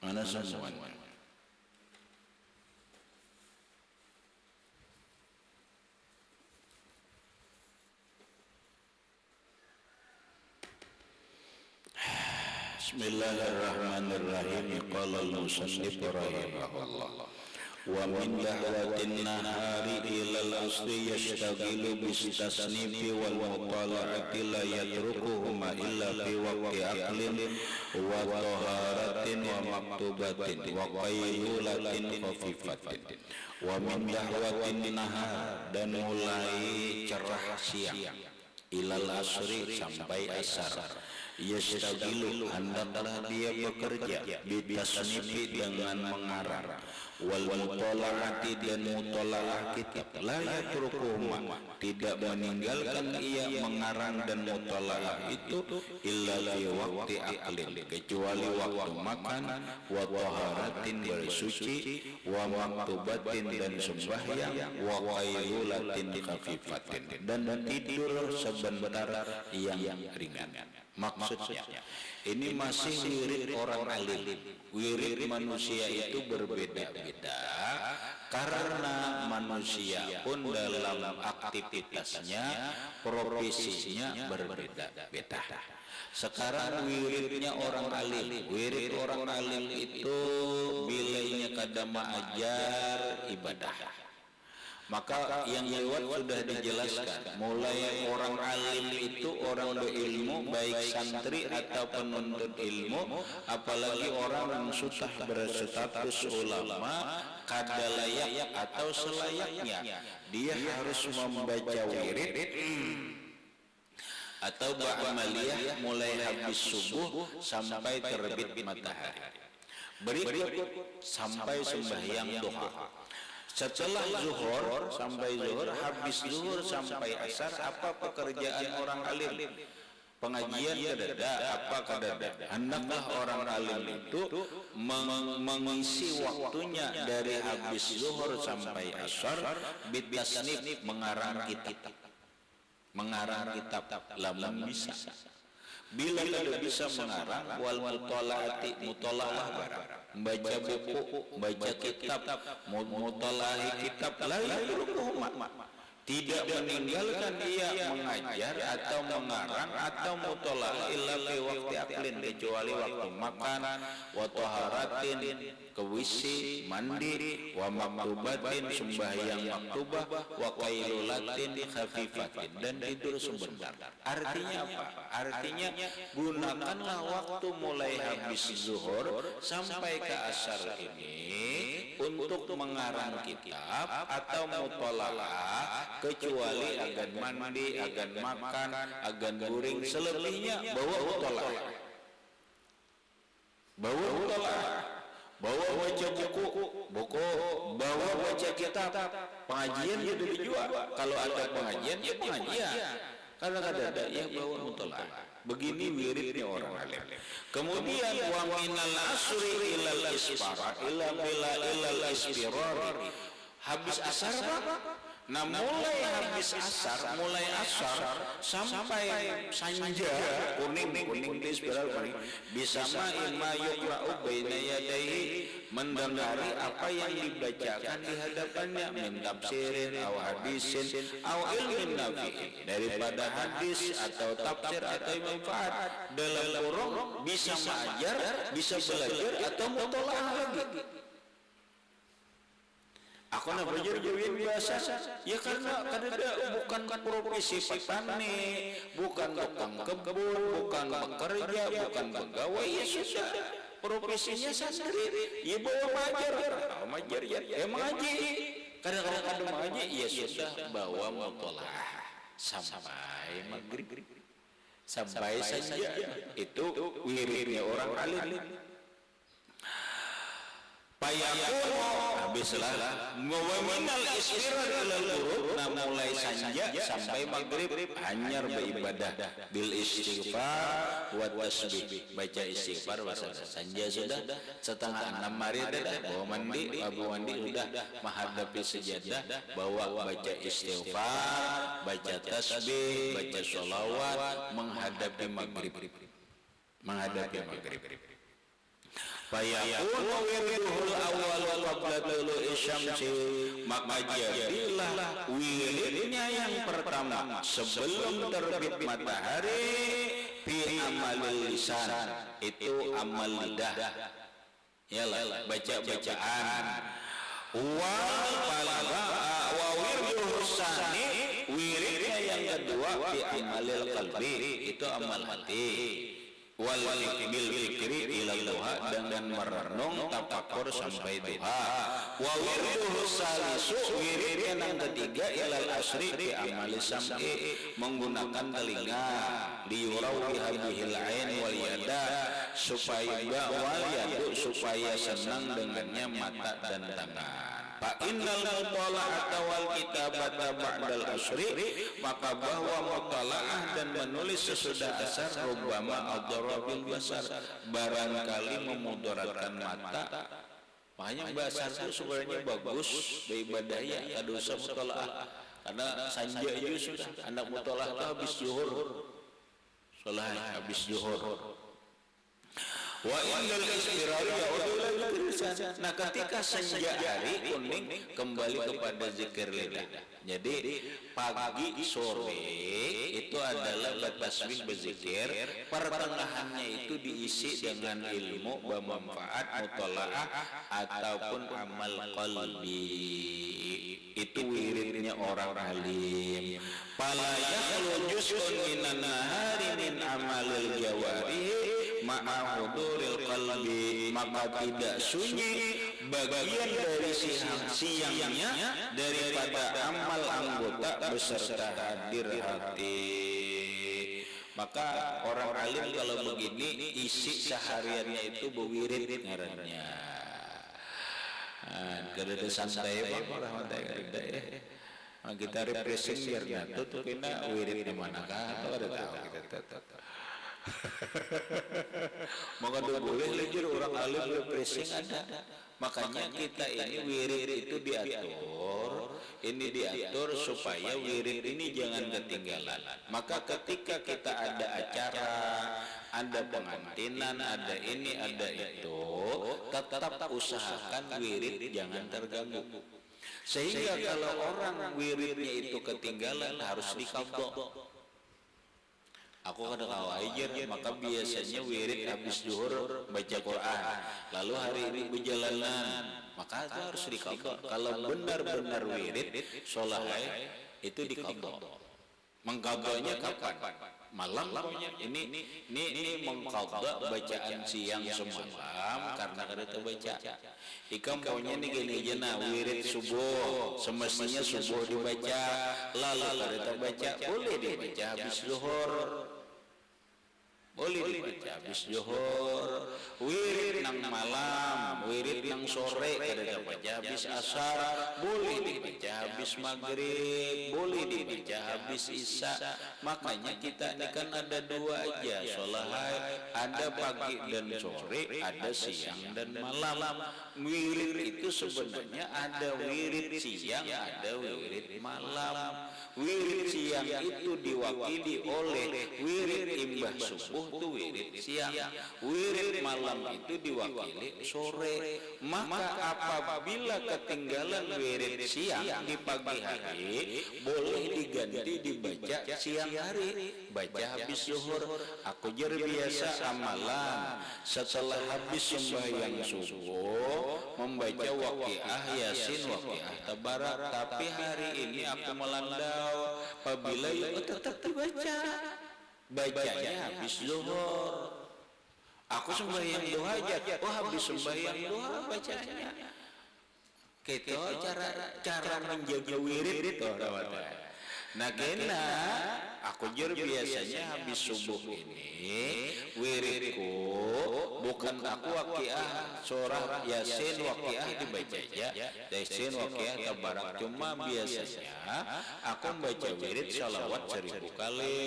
Mana semuanya? Bismillahirrahmanirrahim. Qala al-musannif rahimahullah wa min dahwatin nahari ilal asri yashtaghilu bistasnifi wal mutala'ati la yatrukuhuma illa fi waqti aqlin wa taharatin wa maktubatin wa qayyulatin khafifatin. Wa min dahwatin nahar, dan mulai cerah siang, ilal asri sampai asar, yastaghilu hendaklah dia bekerja, bitasnifi dengan mengarang, wal mutalaati dan mutalaah kitab, la yatrukuhuma tidak meninggalkan ia mengarang dan mutalaah itu, illa fi waqti aqlin kecuali waktu makan, wa taharatin bersuci, wa maktubatin dan sembahyang, wa qayyulatin khafifatin dan tidur sebentar yang ringan. Maksudnya ini masih wirid orang alim. Wirid manusia itu berbeda-beda karena manusia pun dalam aktivitasnya, profesinya berbeda-beda. Sekarang wiridnya orang alim. Wirid orang alim itu bilainya kadama ajar ibadah. Maka yang lewat sudah dijelaskan, mulai orang alim itu orang berilmu, baik santri atau penuntut ilmu, apalagi orang yang sudah berstatus ulama, kadalayak atau selayaknya dia harus membaca wirid atau ba'amaliyah mulai habis subuh sampai terbit matahari. Berikut sampai sembahyang duha. Setelah zuhur sampai zuhur, habis zuhur sampai asar, apa pekerjaan orang alim? Pengajian kadada, apa kadada? Hendaklah orang alim itu mengisi waktunya dari habis zuhur sampai asar bitasnif, mengarang kitab. Mengarang kitab, lamun bisa. Bila tidak bisa mengarang, wal mutalaati, mutalaah barang, membaca buku, baca kitab, mutalaah kitab, la yatrukuhuma tidak meninggalkan dia mengajar atau mengarang atau mutalaah illa fi waqti aqlin kecuali waktu makan, wa taharatin kewisi mandi, wa maktubatin sembahyang maktubah, wa qailulatin khafifatin dan tidur sebentar. Artinya apa? Artinya gunakanlah waktu mulai habis zuhur sampai ke asar ini untuk mengarang kitab atau mutalaah, kecuali agan mandi, agan makan, agan guring, selebihnya bawa mutalaah. Bawa mutalaah, bawa baca buku, bawa baca kitab. Pengajian itu dijual. Kalau ada pengajian, ya pengajian. Karena ada ya bawa mutalaah. Begini wiridnya orang alim. Kemudian wa minal asri ilal isfara ilal isfirar. Habis asar apa? Nah mulai habis asar, mulai asar sampai sanja, kuning di spiral kuning, bisa ma yuqra'u baina yadayhi, mendengari apa yang dibacakan di hadapannya, min tafsirin aw hadisin aw ilmin nafi, daripada hadis atau tafsir atau manfaat, dalam kurung bisa mengajar, bisa belajar atau mutalaah lagi. Aku nak belajar jawin biasa, ya karena bukan profesi petani, bukan tukang kebun, bukan pekerja, bukan pegawai, ya sudah profesinya sendiri. Ya bawa mengajar, ya mengaji. Kadang-kadang mengaji, ya sudah bawa mutalaah sampai maghrib, sampai saja. Itu wiridnya orang alim. Payakun habislah meminal isfirar ilal ghurub, mulai sanja sampai maghrib hanyar beribadah bil istighfar wa tasbih, baca istighfar bahasa sanja sudah setengah 6 hari dah bawa mandi, sudah menghadapi sejadah, bawa baca istighfar, baca tasbih, baca sholawat, menghadapi maghrib. Fayakun wiridul awal qabla tulu'i syamsi, maka jadilah wiridnya yang pertama sebelum terbit matahari fi amalil lisan, itu amal lidah, yalah baca-bacaan. Wa wiridul sani, wiridnya yang kedua fi amalil qalbi, itu amal hati. Wal bil fikri ila duha, dengan merenung tafakur sampai duha. Wa wirduhu salisu, wirid yang ketiga ilal asri fi amali sam'i, menggunakan telinga, liyurau bihil ain wal yada, supaya wal yadu, supaya senang dengannya mata dan tangan. Fa innal mutala'ata wal kitabata ba'dal asri, maka bahwa mutalaah dan menulis sesudah asar rubbama adhara bil basar, barangkali memudaratkan mata. Makanya bahasa itu sebenarnya bagus beribadah ya kadosa mutalaah, karena sanja itu sudah anak mutalaah itu habis zuhur, salat habis zuhur. Wa indal istirari ya'udul lisan. Nah, ketika senja hari kuning kembali kepada zikir lidah. Jadi pagi sore itu adalah bertasbih berzikir, pertengahannya itu diisi dengan ilmu bermanfaat, mutalaah ataupun amal qalbi. Itu wiridnya orang alim. Fala yakhlu juz'un minan nahari min amalil jawarih ma'a huduril qalbi, maka tidak sunyi bagian dari siangnya daripada amal anggota beserta hadir hati. Maka orang alim kalau begini isi sehariannya itu berwirid ngarannya. Kada santai Bang rahmatullahi. Kita refreshing biar nyatu kena wirid di manakah atau ada tahu kita tahu. Maka boleh lejur orang alim refreshing ada. Makanya kita ini wirid itu diatur supaya wirid ini jangan ketinggalan. Maka ketika kita ada acara, ada pengantinan, ada ini, ada itu, tetap usahakan wirid jangan terganggu. Sehingga kalau orang wiridnya itu ketinggalan harus dikabdo. Aku kadang ajar, maka biasanya wirid habis zuhur baca Quran, lalu hari ini berjalanan, maka itu harus dikabdo. Kalau benar-benar wirid sholat itu dikabdo. Mengkabdonya kapan? Malam pokoknya. Ini mengkabdo bacaan siang semalam karena kada terbaca. Ikam pokoknya ini gini aja, nah wirid subuh semestinya subuh dibaca, lalu kada terbaca, boleh dibaca habis zuhur. Boleh dibaca habis zuhur, wirid nang malam, wirid nang sore kada dibaca habis asar, boleh dibaca habis maghrib, boleh dibaca habis isya. Makanya kita ini kan ada dua aja sholat, ada pagi dan sore, ada siang dan malam. Wirid itu sebenarnya ada wirid siang, ada wirid malam. Wirid siang itu diwakili oleh wirid imbah subuh, itu wirid siang. Wirid malam itu diwakili sore. Maka apabila ketinggalan wirid siang di pagi hari, boleh diganti dibaca siang hari, baca habis zuhur. Aku biasa amalan setelah habis sembahyang subuh membaca waqiah, yasin, waqiah, tabarak. Tapi hari ini aku melandau, apabila itu tetap dibaca, bacanya habis zuhur. Aku sembahyang duha aja, habis sembahyang duha bacanya. Gitu cara menjaga wirid itu. Nah kena aku biasanya habis subuh ini wiridku bukan aku waqiah surah yasin waqiah dibaca aja, yasin waqiah tabarak. Cuma biasanya aku baca wirid salawat 1000 kali.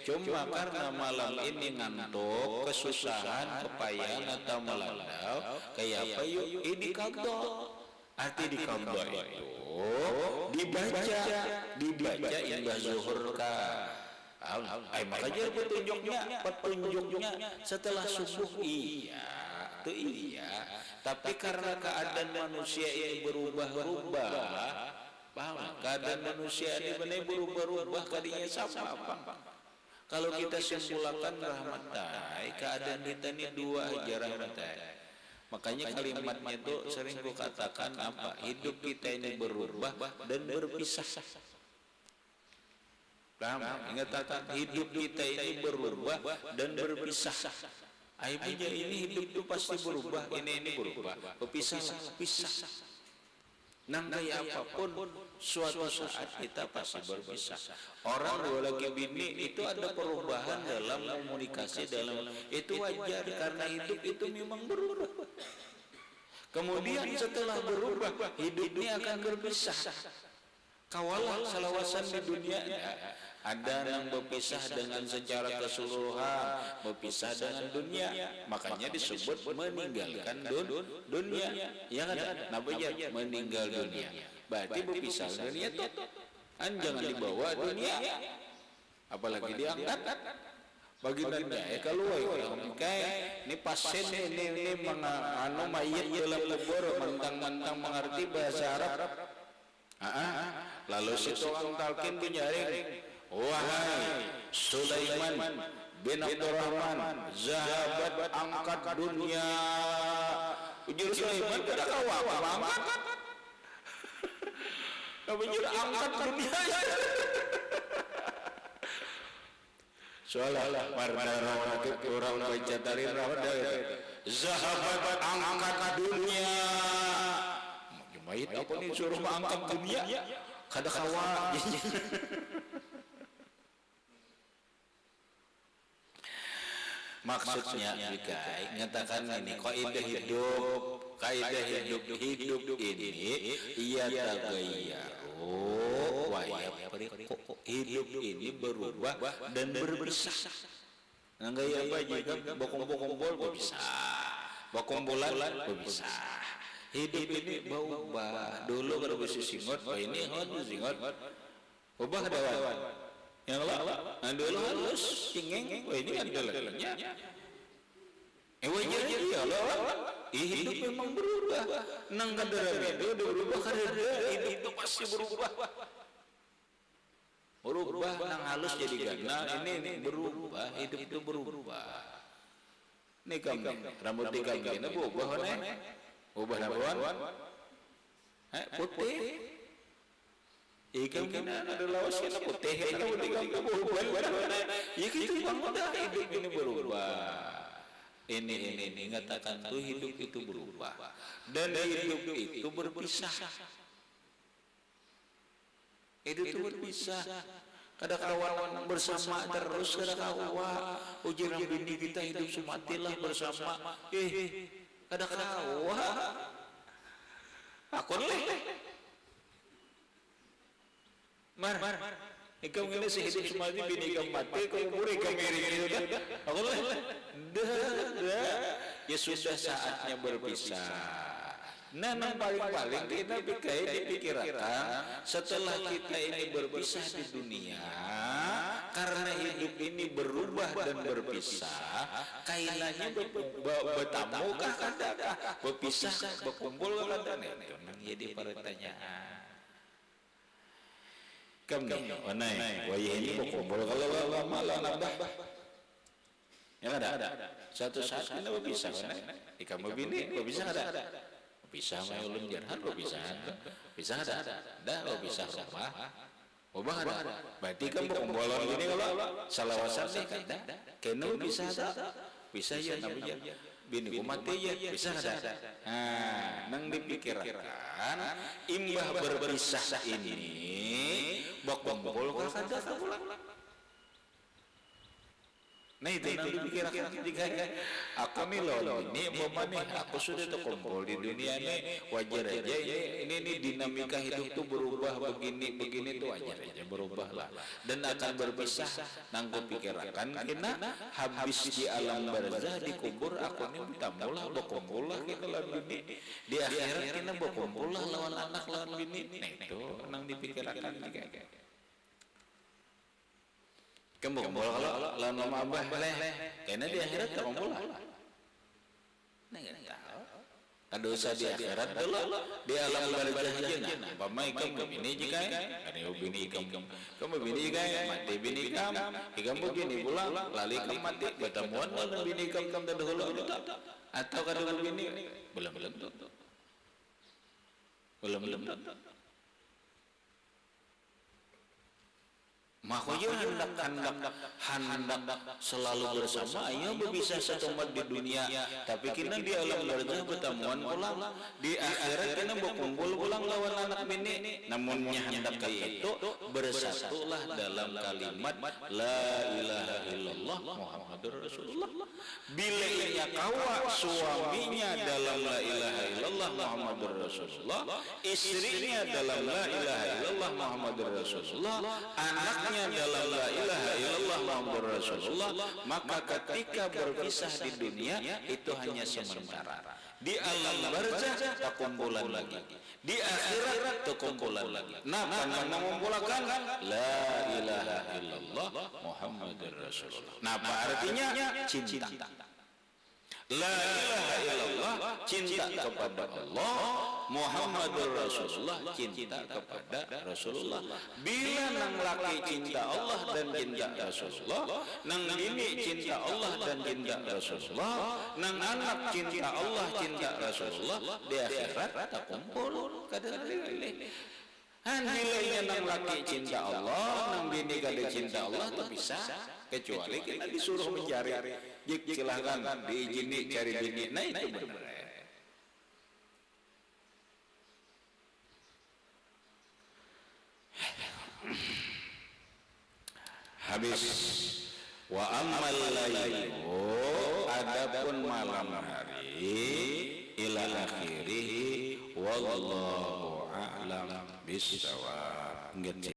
Cuma karena malam ini ngantuk, kesusahan, kepayahan atau melandau, kayak apa yuk ini qadha. Arti di qadha itu dibaca imbah zuhur ka. Makanya petunjuknya setelah subuh. Iya, itu iya, tapi karena keadaan manusia ini berubah-ubah, paham? Keadaan manusia ini benar berubah-ubah, kadinya sama apa? Kalau kita simpulkan rahmatai, keadaan kita ini dua aja rahmatai. Makanya kalimatnya itu sering ku katakan apa? Hidup kita ini berubah dan berpisah. Paham? Ingat kata hidup kita ini berubah dan berpisah. Aibnya ini hidup itu pasti berubah, ini berubah, berpisah, pisah. Nang kayak apapun suatu saat kita pasti berpisah. Orang dua laki bini itu ada perubahan dalam komunikasi, dalam itu wajar karena hidup itu memang berubah. Kemudian setelah berubah, hidup ini akan berpisah. Kawalah salawasan di dunia ada yang berpisah dengan secara keseluruhan, berpisah dengan dunia, makanya disebut meninggalkan dunia. Yang ada namanya meninggal dunia. Berarti berpisah dunia itu jangan dibawa dunia, apalagi diangkat. Bagi dunia, kalau orang kayak ini pasien ini menganu mayat dalam kubur, mentang-mentang mengerti bahasa Arab. Lalu si tukang talqin menyaring, wahai Sulaiman bin Abdurrahman, zahabat angkat dunia. Ujur Sulaiman kada kawa angkat. Ujur angkat dunia. Soalnya marah orang baca dari rawda zahabat angkat dunia. Mayit apa nih suruh angkat dunia? Kada kawa. Maksudnya juga nyatakan ini kaidah hidup ini ia tagayyaru wa yafriqu. Hidup ini berubah dan berpisah. Nggak apa juga bokom-bokom bisa, bokom-bolan bisa. Hidup ini berubah. Dulu kalau bisa singot, ini harus singot. Ubah dawan. Yang lain, dulu halus, cingeng. Ini ada lainnya. Wajar dia lah. Hidup memang berubah. Nang kadara itu berubah kadara. Hidup itu pasti berubah. Berubah nang halus jadi gana. Ini berubah. Hidup itu berubah. Ini kami rambut di kami ini berubah nih. Ubah nabuan putih ikan kita ada lawas kita putih kita putih kita berubah ya kita mudah hidup ini berubah ini ngatakan tuh hidup itu berubah dan hidup itu berpisah. Hidup itu berpisah. Kada kawan bersama terus kada kawan ujian bini kita hidup sematilah bersama kada kawa aku leh mar ikaw ngene si hidup semati bini ka mati kau muri ka miring itu dah aku leh ya sudah saatnya berpisah. Nah, paling-paling kita dipikirkan setelah kita ini berpisah di dunia karena hidup ini berubah dan berpisah, kailanya bertamukah kadakah berpisah berkumpul kadang itu nang jadi pertanyaan. Kami onai wayah ini berkumpul kalau lama nambah. Ya ada. Satu saat kita berpisah onai. Ikamu bini berpisah ada. Bisa mau lenjar harus bisa ada dah bisa rumah ubah ada berarti kan pembolon ini kalau salawasan nih kan kena bisa ya namanya bini mati ya bisa ada nang dipikirkan imbah berpisah ini bok kumpul kada pulang. Nah itu yang dipikirkan jika aku nih loh ini aku sudah terkumpul di dunia ini wajar aja ini dinamika hidup tuh berubah begini tuh wajar aja berubah lah dan akan berpisah nangku pikirkan kena habis di alam barzah dikubur aku nih tamulah berkumpul lah kita lawan bini di akhirat kita berkumpul lah lawan anak lawan bini. Nah itu nang dipikirkan juga kumpul kalau lawan mama abah boleh karena di akhirat kumpul lah. Nah dosa di akhirat dulu di alam barzakh jeung pamai kamu bini jika ari bini kamu bini jika mati bini kamu bini pulang lali ka mati batamuan na bini kamu teh dahulu atau kada bini belum makanya hendak selalu bersama. Ayo bisa satu umat di dunia, tapi kita di alam barzakh bertemuan pulang. Di akhirat kita berkumpul pulang lawan anak bini. Namunnya hendak kayak itu bersatulah dalam kalimat La ilaha illallah Muhammadur Rasulullah. Bila ia kawa suaminya dalam La ilaha illallah Muhammadur Rasulullah, istrinya dalam La ilaha illallah Muhammadur Rasulullah, anaknya dalam la ilaha illallah Muhammadur Rasulullah, maka ketika berpisah di dunia itu hanya sementara. Di alam barzakh tak kumpulan lagi, di akhirat tak kumpulan lagi. Nah, mengumpulkan la ilaha illallah Muhammadur Rasulullah. Nah, apa artinya? Cinta. La ilaha illallah, cinta kepada Allah, Muhammadur Rasulullah, cinta kepada Rasulullah. Bila nang laki cinta Allah dan cinta Rasulullah, nang bini cinta Allah dan cinta Rasulullah, nang anak cinta Allah, cinta Rasulullah, di akhirat tak kumpul kada lili. Handilainya nang laki cinta Allah, nang bini kada cinta Allah, tak bisa. Kecuali kita disuruh mencari, silahkan diizini cari bini. Nah itu benar. Habis wa ammal lailu, adapun malam hari ila akhirih wallahu a'lam bissawab.